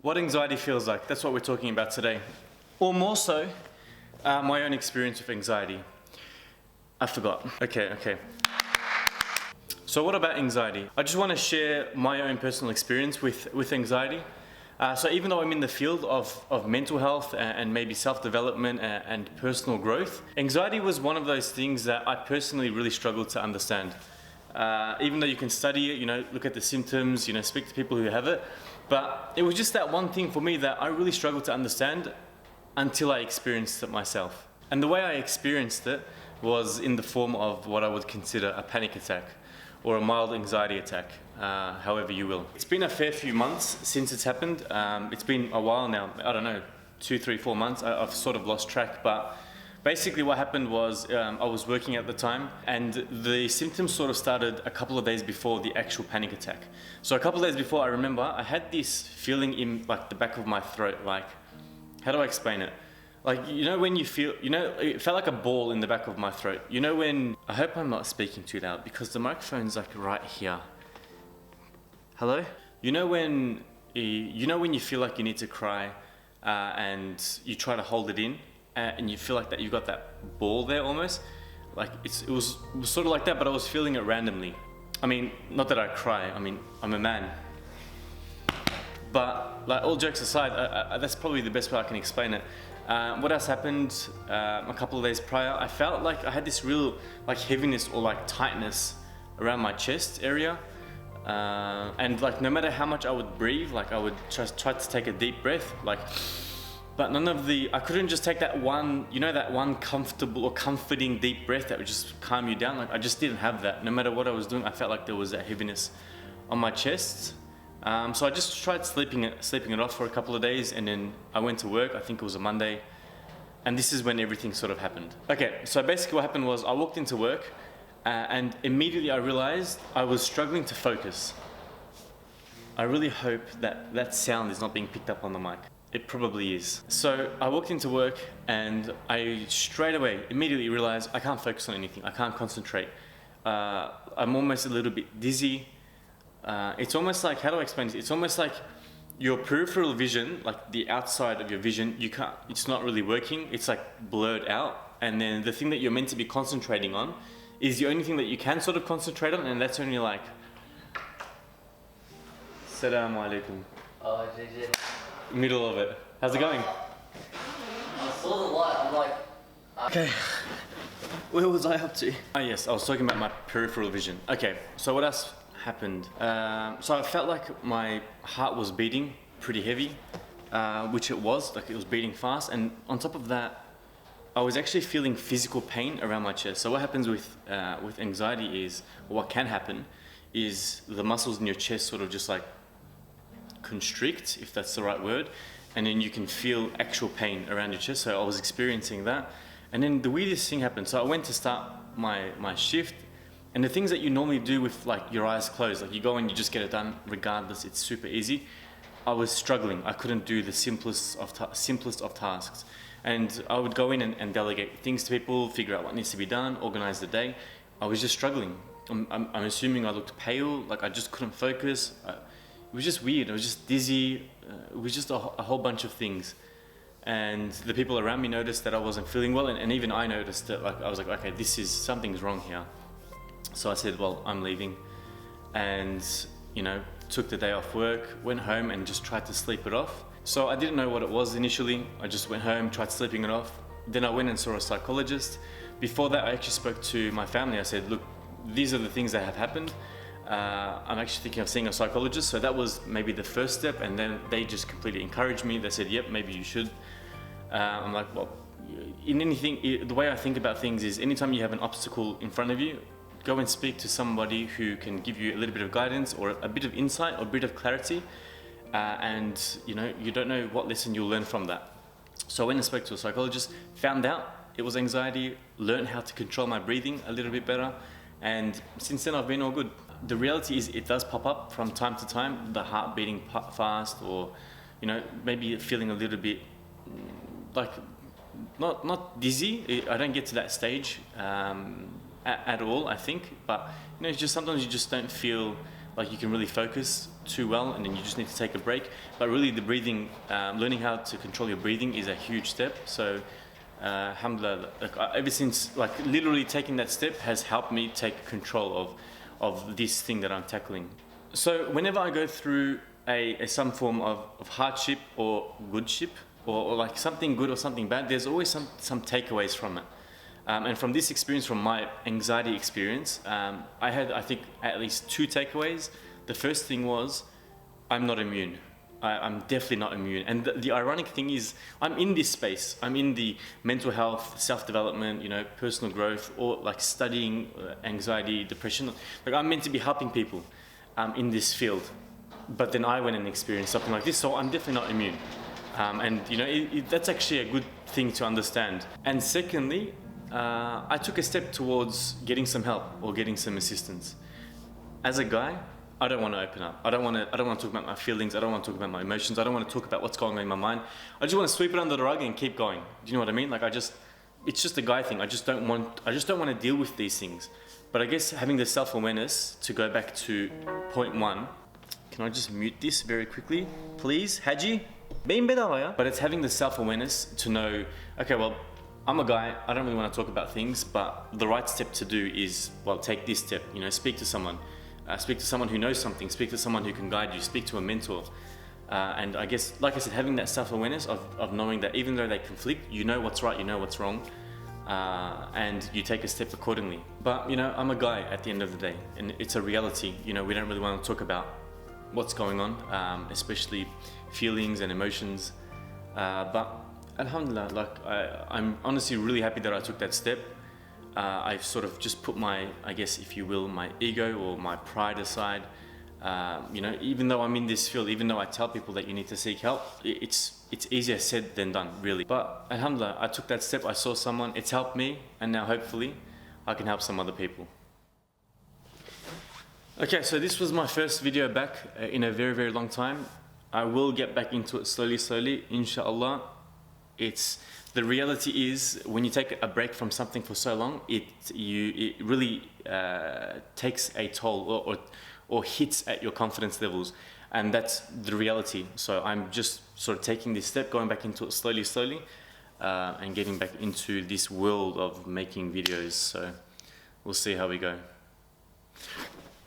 What anxiety feels like, that's what we're talking about today. Or more so, my own experience with anxiety. I forgot. Okay. So what about anxiety? I just want to share my own personal experience with anxiety. So even though I'm in the field of mental health and maybe self-development and personal growth, anxiety was one of those things that I personally really struggled to understand. Even though you can study it, look at the symptoms, speak to people who have it, but it was just that one thing for me that I really struggled to understand until I experienced it myself. And the way I experienced it was in the form of what I would consider a panic attack or a mild anxiety attack, however you will. It's been a fair few months since it's happened. It's been a while now, I don't know, 2, 3, 4 months. I've sort of lost track, but basically what happened was I was working at the time and the symptoms sort of started a couple of days before the actual panic attack. So a couple of days before, I remember I had this feeling in like the back of my throat, like, how do I explain it? Like, when you feel, it felt like a ball in the back of my throat. When, I hope I'm not speaking too loud because the microphone's like right here. Hello? When you feel like you need to cry and you try to hold it in and you feel like that you've got that ball there almost? Like it was sort of like that, but I was feeling it randomly. I mean, not that I cry, I'm a man. But like all jokes aside, that's probably the best way I can explain it. What else happened a couple of days prior? I felt like I had this real like heaviness or like tightness around my chest area, and like no matter how much I would breathe, like I would just try to take a deep breath, but I couldn't just take that one, that one comfortable or comforting deep breath that would just calm you down. Like I just didn't have that. No matter what I was doing, I felt like there was that heaviness on my chest. So I just tried sleeping it off for a couple of days, and then I went to work. I think it was a Monday, and this is when everything sort of happened. Okay, so basically what happened was I walked into work, and immediately I realized I was struggling to focus. I really hope that sound is not being picked up on the mic. It probably is. So I walked into work, and I straight away, immediately realized I can't focus on anything. I can't concentrate. I'm almost a little bit dizzy. It's almost like, how do I explain this? It's almost like your peripheral vision, like the outside of your vision, it's not really working. It's like blurred out. And then the thing that you're meant to be concentrating on is the only thing that you can sort of concentrate on, and that's only like, Assalamu alaikum. Oh, JJ. Middle of it. How's it going? I saw the light, I'm like... Okay. Where was I up to? Oh yes, I was talking about my peripheral vision. Okay, so what else happened? So I felt like my heart was beating pretty heavy, which it was beating fast, and on top of that, I was actually feeling physical pain around my chest. So what happens with anxiety is, or what can happen, is the muscles in your chest sort of just like constrict, if that's the right word, and then you can feel actual pain around your chest. So I was experiencing that, and then the weirdest thing happened. So I went to start my shift, and the things that you normally do with like your eyes closed, like you go and you just get it done regardless, it's super easy. I was struggling. I couldn't do the simplest of tasks. And I would go in and delegate things to people, figure out what needs to be done, organize the day. I was just struggling. I'm assuming I looked pale, like I just couldn't focus. It was just weird. I was just dizzy. It was just a whole bunch of things. And the people around me noticed that I wasn't feeling well, and even I noticed that. Like I was like, okay, something's wrong here. So I said, well, I'm leaving, and took the day off work, went home and just tried to sleep it off. So I didn't know what it was initially. I just went home, tried sleeping it off. Then I went and saw a psychologist. Before that, I actually spoke to my family. I said, look, these are the things that have happened. I'm actually thinking of seeing a psychologist. So that was maybe the first step, and then they just completely encouraged me. They said, yep, maybe you should. I'm like, well, in anything, the way I think about things is anytime you have an obstacle in front of you, go and speak to somebody who can give you a little bit of guidance or a bit of insight or a bit of clarity, and you don't know what lesson you'll learn from that. So I went and spoke to a psychologist, found out it was anxiety, learned how to control my breathing a little bit better, and since then I've been all good. The reality is it does pop up from time to time, the heart beating fast, or maybe feeling a little bit like not dizzy. I don't get to that stage at all, I think, but it's just sometimes you just don't feel like you can really focus too well, and then you just need to take a break. But really, the breathing, learning how to control your breathing is a huge step. So, alhamdulillah, like, ever since, like literally taking that step has helped me take control of this thing that I'm tackling. So whenever I go through some form of hardship or goodship, or like something good or something bad, there's always some takeaways from it. And from this experience, from my anxiety experience, I had, I think, at least 2 takeaways. The first thing was, I'm not immune. I'm definitely not immune. And the ironic thing is, I'm in this space. I'm in the mental health, self-development, personal growth, or like studying anxiety, depression. Like I'm meant to be helping people in this field. But then I went and experienced something like this, so I'm definitely not immune. And that's actually a good thing to understand. And secondly, I took a step towards getting some help or getting some assistance. As a guy, I don't want to open up. I don't want to talk about my feelings. I don't want to talk about my emotions. I don't want to talk about what's going on in my mind. I just want to sweep it under the rug and keep going. Do you know what I mean? Like it's just a guy thing. I just don't want to deal with these things. But I guess having the self-awareness, to go back to point 1, can I just mute this very quickly, please, Haji? But it's having the self-awareness to know, okay, well, I'm a guy, I don't really want to talk about things, but the right step to do is, well, take this step, speak to someone. Speak to someone who knows something, speak to someone who can guide you, speak to a mentor. And I guess, like I said, having that self-awareness of knowing that even though they conflict, you know what's right, you know what's wrong, and you take a step accordingly. But, I'm a guy at the end of the day, and it's a reality. We don't really want to talk about what's going on, especially feelings and emotions. But alhamdulillah, like I'm honestly really happy that I took that step. I've sort of just put my, I guess, if you will, my ego or my pride aside. Even though I'm in this field, even though I tell people that you need to seek help, it's easier said than done, really. But alhamdulillah, I took that step, I saw someone, it's helped me, and now hopefully I can help some other people. Okay, so this was my first video back in a very, very long time. I will get back into it slowly, inshallah. The reality is, when you take a break from something for so long, it really takes a toll or hits at your confidence levels, and that's the reality. So I'm just sort of taking this step, going back into it slowly, and getting back into this world of making videos. So we'll see how we go.